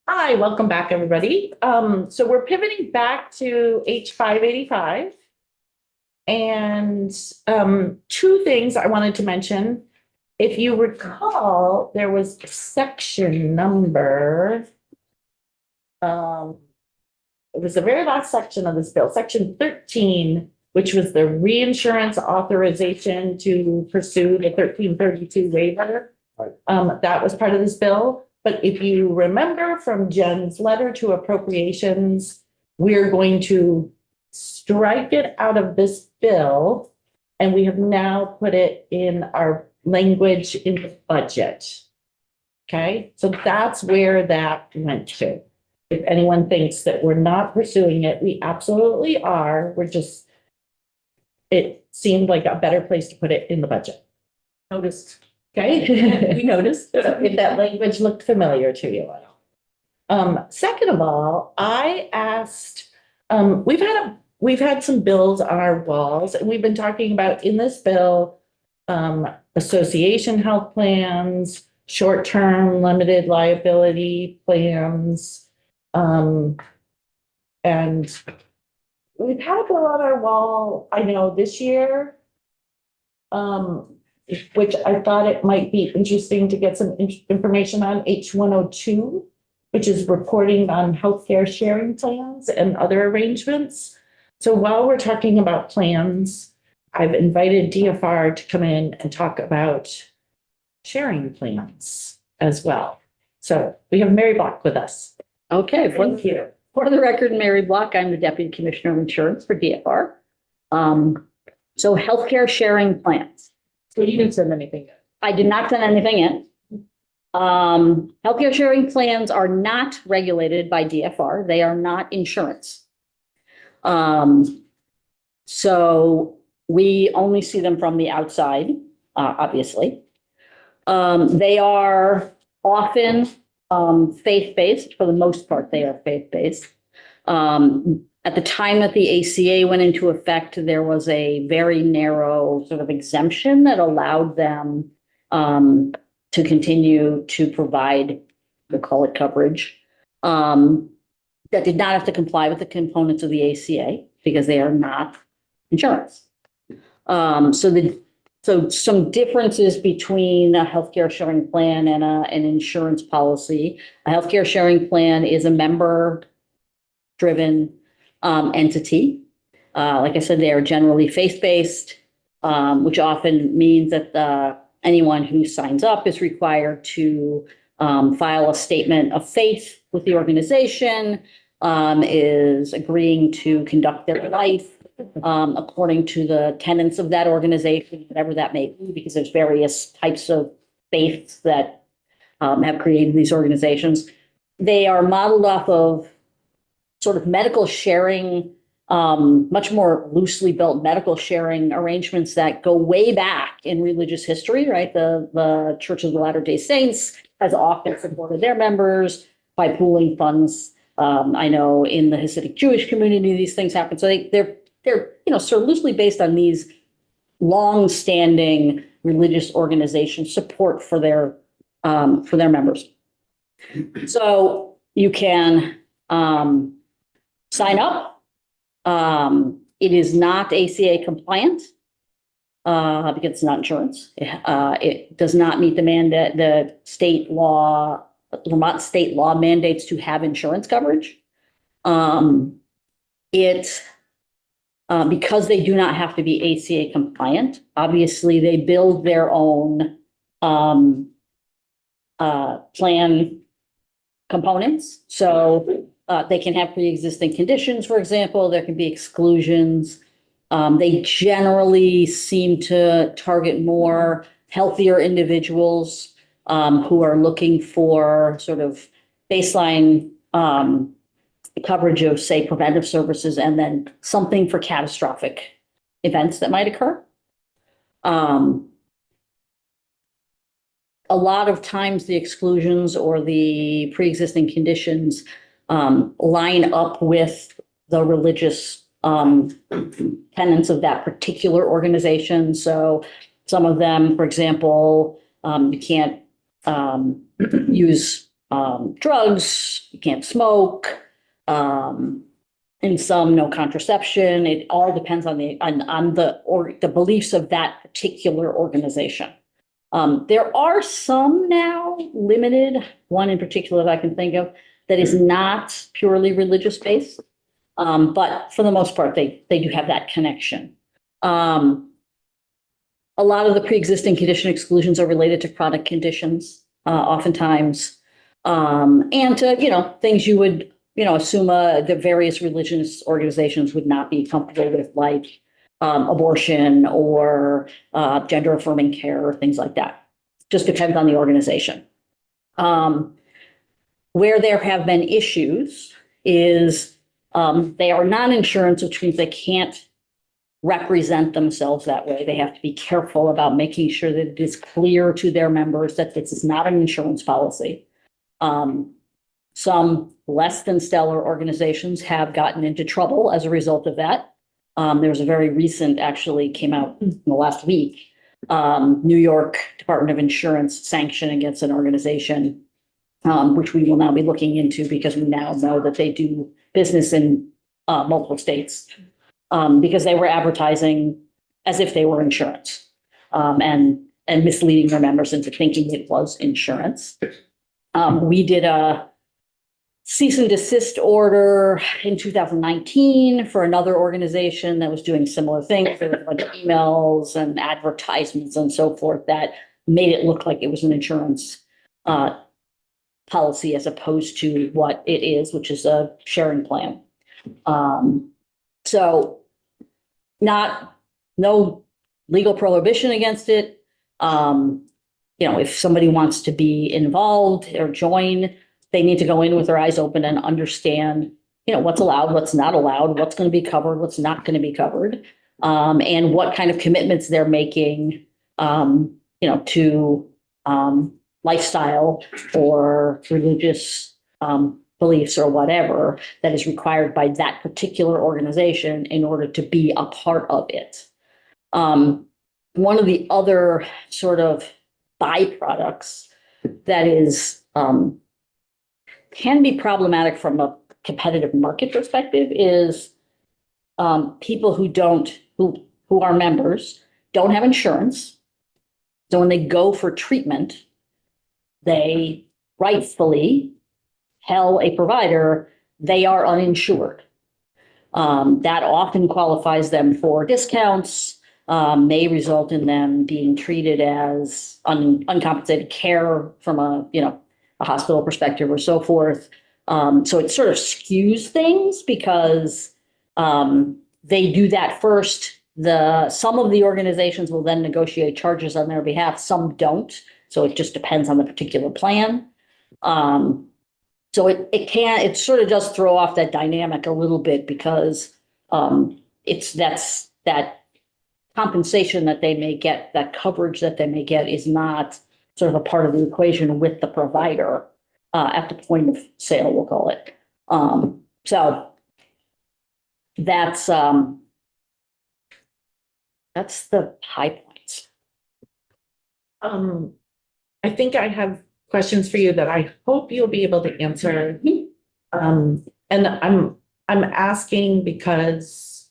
Hi, welcome back, everybody. So we're pivoting back to H585. And two things I wanted to mention. If you recall, there was a section number. It was the very last section of this bill, section 13, which was the reinsurance authorization to pursue the 1332 waiver. Right. That was part of this bill. But if you remember from Jen's letter to appropriations, we're going to strike it out of this bill. And we have now put it in our language in the budget. Okay, so that's where that went to. If anyone thinks that we're not pursuing it, we absolutely are. It seemed like a better place to put it in the budget. Noticed. Okay, we noticed if that language looked familiar to you. Second of all, I asked, we've had some bills on our walls, and we've been talking about in this bill, association health plans, short-term limited liability plans. And we've had a bill on our wall, I know this year, which I thought it might be interesting to get some information on, H102, which is reporting on healthcare sharing plans and other arrangements. So while we're talking about plans, I've invited DFR to come in and talk about sharing plans as well. So we have Mary Block with us. Okay, Thank you. For the record, Mary Block, I'm the Deputy Commissioner of Insurance for DFR. So healthcare sharing plans. So you didn't send anything yet? I did not send anything in. Healthcare sharing plans are not regulated by DFR. They are not insurance. So we only see them from the outside, obviously. They are often faith-based. For the most part, they are faith-based. At the time that the ACA went into effect, there was a very narrow sort of exemption that allowed them to continue to provide, we'll call it coverage, that did not have to comply with the components of the ACA because they are not insurance. So some differences between a healthcare sharing plan and an insurance policy. A healthcare sharing plan is a member-driven entity. Like I said, they are generally faith-based, which often means that anyone who signs up is required to file a statement of faith with the organization, is agreeing to conduct their life according to the tenets of that organization, whatever that may be, because there's various types of faiths that have created these organizations. They are modeled off of sort of medical sharing, much more loosely built medical sharing arrangements that go way back in religious history, right? The Church of the Latter-day Saints has often supported their members by pooling funds. I know in the Hasidic Jewish community, these things happen. So they're sort of loosely based on these long-standing religious organization support for their members. So you can sign up. It is not ACA compliant because it's not insurance. It does not meet the mandate, the state law, Vermont state law mandates to have insurance coverage. Because they do not have to be ACA compliant, obviously they build their own plan components. So they can have pre-existing conditions, for example. There can be exclusions. They generally seem to target more healthier individuals who are looking for sort of baseline coverage of, say, preventive services, and then something for catastrophic events that might occur. A lot of times the exclusions or the pre-existing conditions line up with the religious tenets of that particular organization. So some of them, for example, you can't use drugs, you can't smoke, in some, no contraception. It all depends on the beliefs of that particular organization. There are some now limited, one in particular that I can think of, that is not purely religious based. But for the most part, they do have that connection. A lot of the pre-existing condition exclusions are related to chronic conditions, oftentimes. And to, things you would, assume the various religious organizations would not be comfortable with, like abortion or gender affirming care or things like that. Just depends on the organization. Where there have been issues is they are non-insurance, which means they can't represent themselves that way. They have to be careful about making sure that it is clear to their members that this is not an insurance policy. Some less than stellar organizations have gotten into trouble as a result of that. There was a very recent, actually came out in the last week, New York Department of Insurance sanction against an organization, which we will now be looking into because we now know that they do business in multiple states, because they were advertising as if they were insurance, and misleading their members into thinking it was insurance. We did a cease and desist order in 2019 for another organization that was doing similar things. There were a bunch of emails and advertisements and so forth that made it look like it was an insurance policy as opposed to what it is, which is a sharing plan. So no legal prohibition against it. If somebody wants to be involved or join, they need to go in with their eyes open and understand, what's allowed, what's not allowed, what's going to be covered, what's not going to be covered, and what kind of commitments they're making, to lifestyle or religious beliefs or whatever that is required by that particular organization in order to be a part of it. One of the other sort of byproducts that is can be problematic from a competitive market perspective is people who are members don't have insurance. So when they go for treatment, they rightfully tell a provider they are uninsured. That often qualifies them for discounts, may result in them being treated as uncompensated care from a hospital perspective or so forth. So it sort of skews things because they do that first. Some of the organizations will then negotiate charges on their behalf, some don't. So it just depends on the particular plan. So it sort of does throw off that dynamic a little bit because that's that compensation that they may get, that coverage that they may get is not sort of a part of the equation with the provider at the point of sale, we'll call it. So that's the high points. I think I have questions for you that I hope you'll be able to answer. And I'm asking because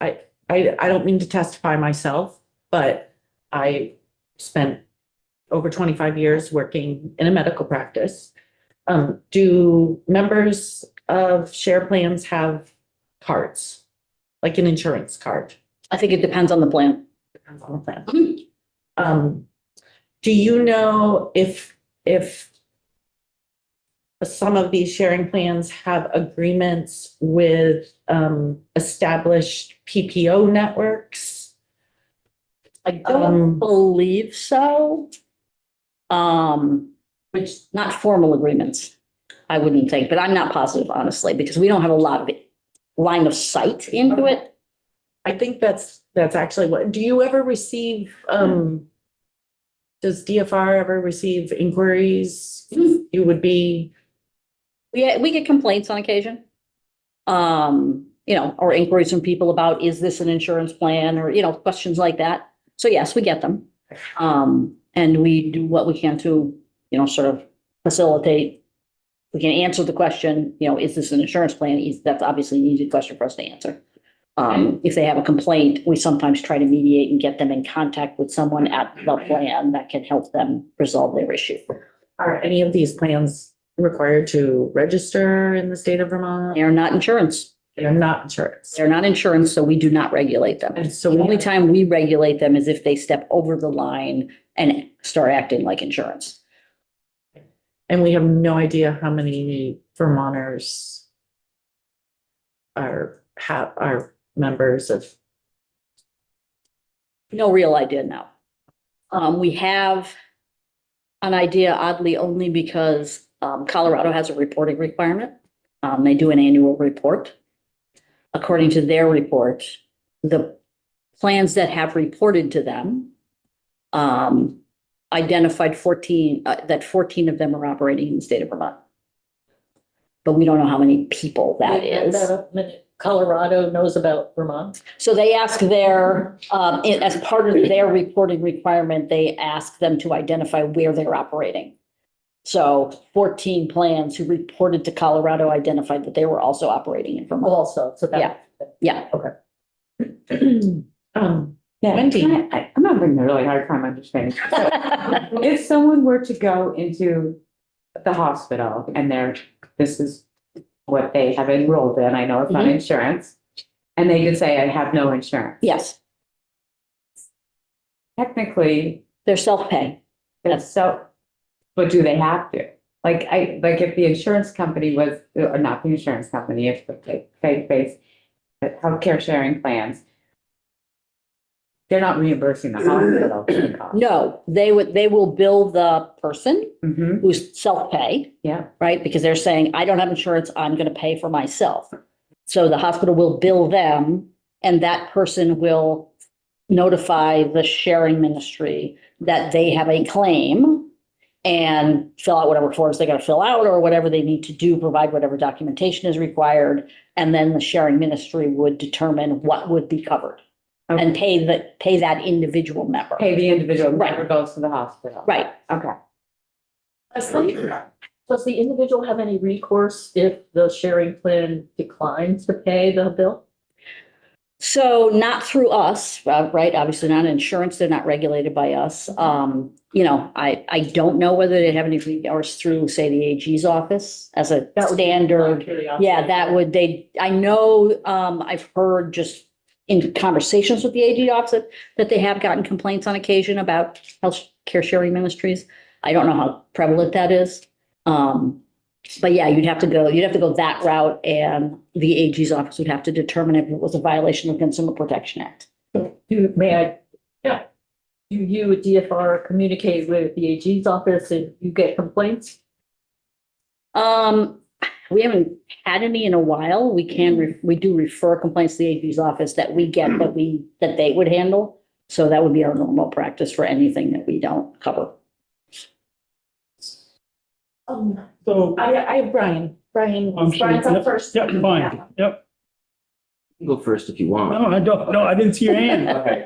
I don't mean to testify myself, but I spent over 25 years working in a medical practice. Do members of share plans have cards, like an insurance card? I think it depends on the plan. Depends on the plan. Do you know if some of these sharing plans have agreements with established PPO networks? I don't believe so. Which not formal agreements, I wouldn't think, but I'm not positive, honestly, because we don't have a lot of line of sight into it. I think that's actually what, do you ever receive, does DFR ever receive inquiries? You would be. We get complaints on occasion. Or inquiries from people about, is this an insurance plan or, questions like that. So yes, we get them. And we do what we can to, sort of facilitate, we can answer the question, is this an insurance plan? That's obviously an easy question for us to answer. If they have a complaint, we sometimes try to mediate and get them in contact with someone at the plan that can help them resolve their issue. Are any of these plans required to register in the state of Vermont? They are not insurance. They're not insurance. They're not insurance, so we do not regulate them. And so The we only time we regulate them is if they step over the line and start acting like insurance. And we have no idea how many Vermonters are members of. No real idea now. We have an idea oddly only because Colorado has a reporting requirement. They do an annual report. According to their report, the plans that have reported to them identified 14 of them are operating in the state of Vermont. But we don't know how many people that is. Colorado knows about Vermont. So they ask as part of their reporting requirement, they ask them to identify where they're operating. So 14 plans who reported to Colorado identified that they were also operating in Vermont. Also, so that. Yeah. Wendy. I'm having a really hard time understanding. So, if someone were to go into the hospital and this is what they have enrolled in, I know it's not Mhm. insurance, and they just say, I have no insurance. Yes, Technically, they're self-pay. but do they have to? Like if the insurance company was, or not the insurance company, if the faith-based healthcare sharing plans, they're not reimbursing the hospital for the cost. No, they will bill the person Mhm. who's self-pay, Yeah, right? Because they're saying, I don't have insurance, I'm going to pay for myself. So the hospital will bill them and that person will notify the sharing ministry that they have a claim and fill out whatever forms they got to fill out or whatever they need to do, provide whatever documentation is required. And then the sharing ministry would determine what would be covered and pay that individual member. pay the individual, Right. never goes to the hospital. Right. Okay. Does the individual have any recourse if the sharing plan declines to pay the bill? So not through us, right? Obviously not insurance. They're not regulated by us. I don't know whether they have any recourse through, say, the AG's office as a That would be standard. curiosity. Yeah, I know, I've heard just in conversations with the AG office that they have gotten complaints on occasion about health care sharing ministries. I don't know how prevalent that is. But yeah, you'd have to go that route and the AG's office would have to determine if it was a violation of the Consumer Protection Act. Do you, DFR, communicate with the AG's office if you get complaints? We haven't had any in a while. We do refer complaints to the AG's office that we get that they would handle. So that would be our normal practice for anything that we don't cover. So, I have Brian. I'm sure, Brian's up yep, first. yep, fine, yep. You Go first if you want. No, I don't, no, I didn't see your hand. Okay.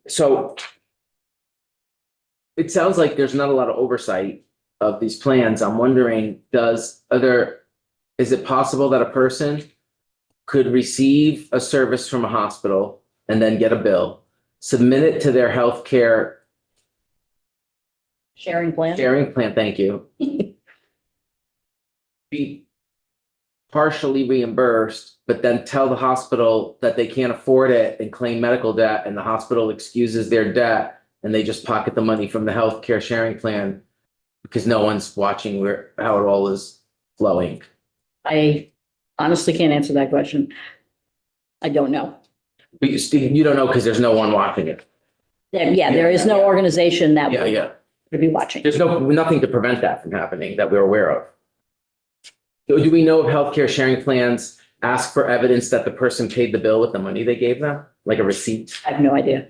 So it sounds like there's not a lot of oversight of these plans. I'm wondering, is it possible that a person could receive a service from a hospital and then get a bill, submit it to their healthcare Sharing plan? sharing plan, thank you, be partially reimbursed, but then tell the hospital that they can't afford it and claim medical debt, and the hospital excuses their debt, and they just pocket the money from the healthcare sharing plan because no one's watching how it all is flowing. I honestly can't answer that question. I don't know. But you don't know because there's no one watching it. There is no organization that Yeah, would yeah. be watching. There's nothing to prevent that from happening that we're aware of. Do we know if healthcare sharing plans ask for evidence that the person paid the bill with the money they gave them, like a receipt? I have no idea.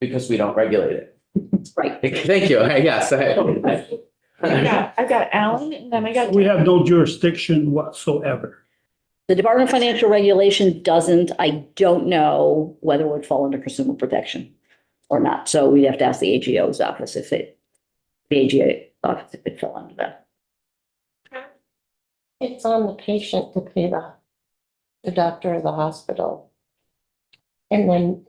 Because we don't regulate it. Right. Thank you. Yes. I've got Alan and then I got. We have no jurisdiction whatsoever. The Department of Financial Regulation doesn't. I don't know whether it would fall under consumer protection or not. So we'd have to ask the AGO's office if it the AGA office if it fell under that. It's on the patient to pay the doctor or the hospital. And then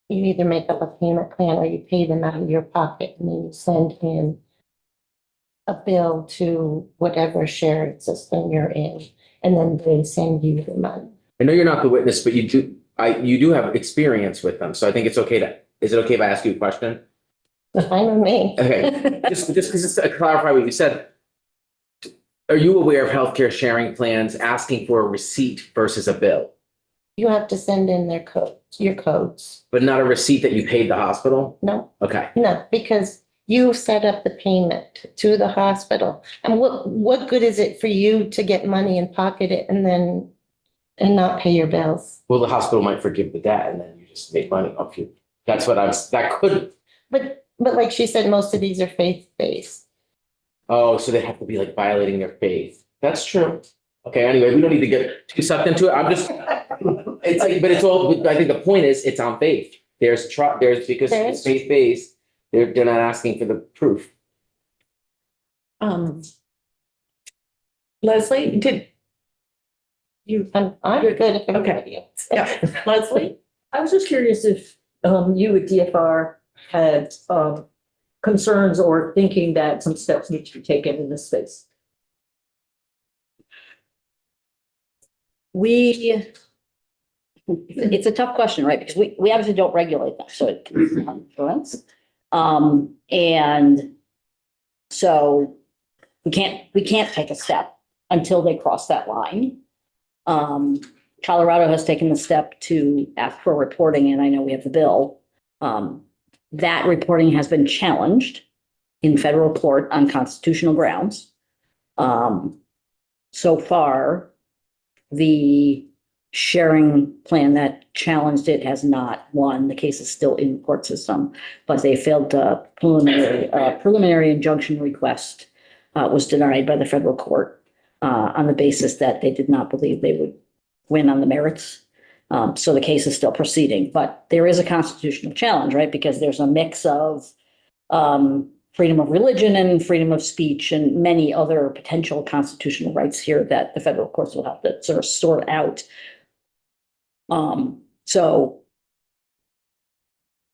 you either make up a payment plan or you pay them out of your pocket and then you send in a bill to whatever shared system you're in, and then they send you the money. I know you're not the witness, but you do have experience with them, so I think it's okay is it okay if I ask you a question? Fine with me. Okay, just because to clarify what you said. Are you aware of healthcare sharing plans asking for a receipt versus a bill, You have to send in their codes, your codes. but not a receipt that you paid the hospital? No, Okay, no, because you set up the payment to the hospital. And what good is it for you to get money and pocket it and then, and not pay your bills? well, the hospital might forgive the debt and then you just make money off you. That's what that could, But like she said, most of these are faith-based. oh, so they have to be like violating their faith. That's true. Okay, anyway, we don't need to get too sucked into it. I'm just, it's like, but it's all, I think the point is, it's on faith. There's because it's faith-based, they're not asking for the proof. Leslie, did you, I'm Good. good if everybody else. yeah, Leslie? I was just curious if you at DFR had concerns or thinking that some steps need to be taken in this space. It's a tough question, right? Because we obviously don't regulate them, so it can be influence. And so we can't take a step until they cross that line. Colorado has taken the step to ask for reporting, and I know we have the bill. That reporting has been challenged in federal court on constitutional grounds. So far, the sharing plan that challenged it has not won. The case is still in the court system, but they failed the preliminary injunction request was denied by the federal court on the basis that they did not believe they would win on the merits. So the case is still proceeding, but there is a constitutional challenge, right? Because there's a mix of freedom of religion and freedom of speech and many other potential constitutional rights here that the federal courts will have to sort of sort out. So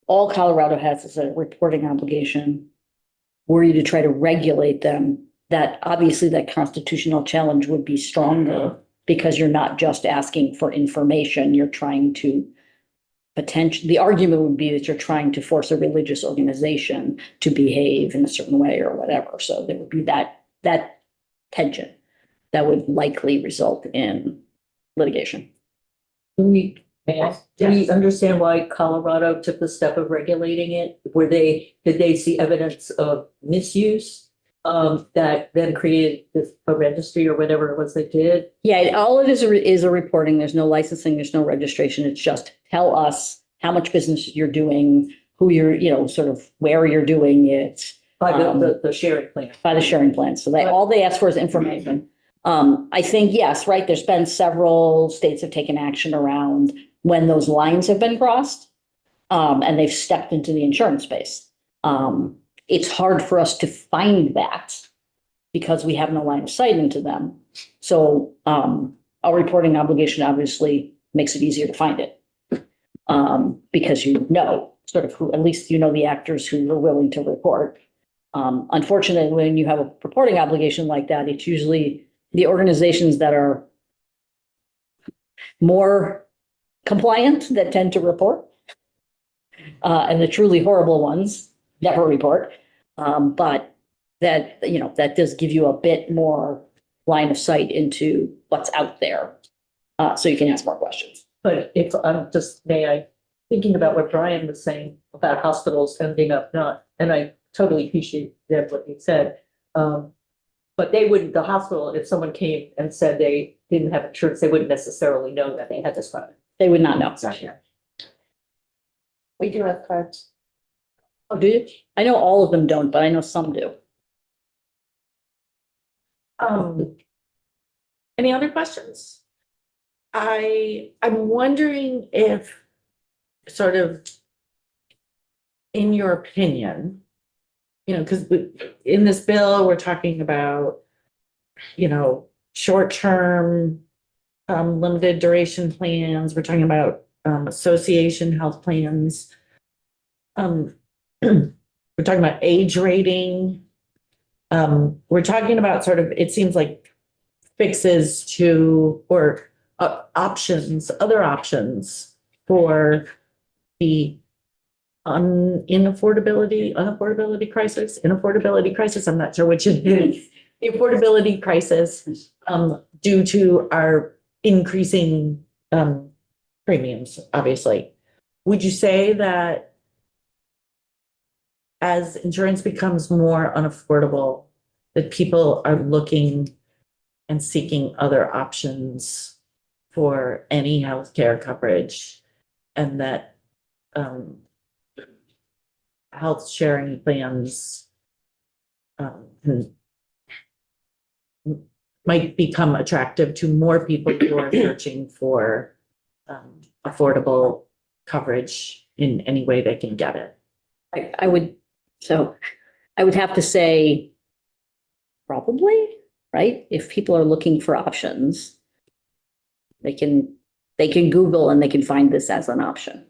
all Colorado has is a reporting obligation. Were you to try to regulate them, that obviously that constitutional challenge would be stronger because you're not just asking for information, you're trying to the argument would be that you're trying to force a religious organization to behave in a certain way or whatever. So there would be that tension that would likely result in litigation. Do we understand why Colorado took the step of regulating it? Did they see evidence of misuse? That then created a registry or whatever it was they did? Yeah, all it is a reporting. There's no licensing, there's no registration. It's just tell us how much business you're doing, who you're, sort of where you're doing it. By the sharing plan. By the sharing plan. So all they ask for is information. I think, yes, right, there's been several states have taken action around when those lines have been crossed, and they've stepped into the insurance space. It's hard for us to find that because we have no line of sight into them. So our reporting obligation obviously makes it easier to find it. Because sort of who, at least the actors who are willing to report. Unfortunately, when you have a reporting obligation like that, it's usually the organizations that are more compliant that tend to report. And the truly horrible ones never report. But that does give you a bit more line of sight into what's out there. So you can ask more questions. But if I'm thinking about what Brian was saying about hospitals ending up not, and I totally appreciate that what he said. But the hospital, if someone came and said they didn't have insurance, they wouldn't necessarily know that they had this product. They would not know. Exactly. We do have cards. Oh, do you? I know all of them don't, but I know some do. Any other questions? I'm wondering if sort of, in your opinion, you know, because in this bill, we're talking about, you know, short-term, limited duration plans. We're talking about, association health plans. We're talking about age rating. We're talking about sort of, it seems like fixes to, or options, other options for the unaffordability crisis, I'm not sure which it is. The affordability crisis, due to our increasing, premiums, obviously. Would you say that as insurance becomes more unaffordable, that people are looking and seeking other options for any healthcare coverage, and that health sharing plans might become attractive to more people who are searching for affordable coverage in any way they can get it? I would have to say probably, right? If people are looking for options, they can Google and they can find this as an option.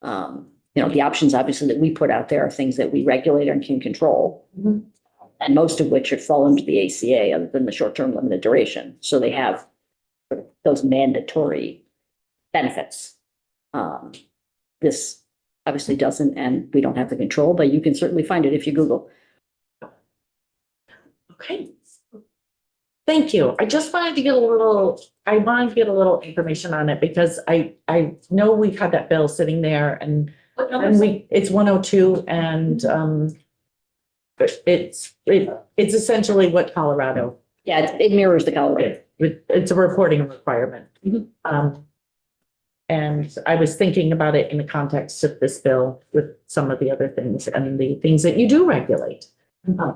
You know, the options obviously that we put out there are things that we regulate and can control. Mhm. And most of which should fall into the ACA other than the short-term limited duration. So they have sort of those mandatory benefits. This obviously doesn't, and we don't have the control, but you can certainly find it if you Google. Okay. Thank you. I just wanted to get a little information on it because I know we've had that bill sitting there and it's 102 and it's essentially what Colorado, Yeah, it mirrors the Colorado. it's a reporting requirement. Mhm. And I was thinking about it in the context of this bill with some of the other things and the things that you do regulate.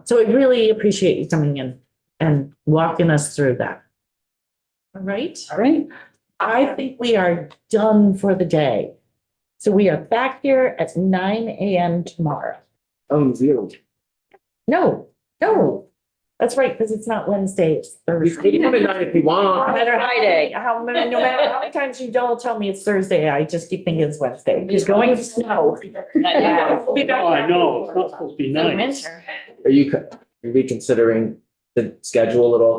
So I really appreciate you coming in and walking us through that. All right. All right. I think we are done for the day. So we are back here at 9 a.m. tomorrow. Oh, zero. No, that's right, because it's not Wednesday, it's You Thursday. can come at 9 if you No want. matter no matter how many times you don't tell me it's Thursday, I just keep thinking it's Wednesday. It's going to snow. We'll be back. Oh, I know, it's not supposed to be nice. Are you reconsidering the schedule at all?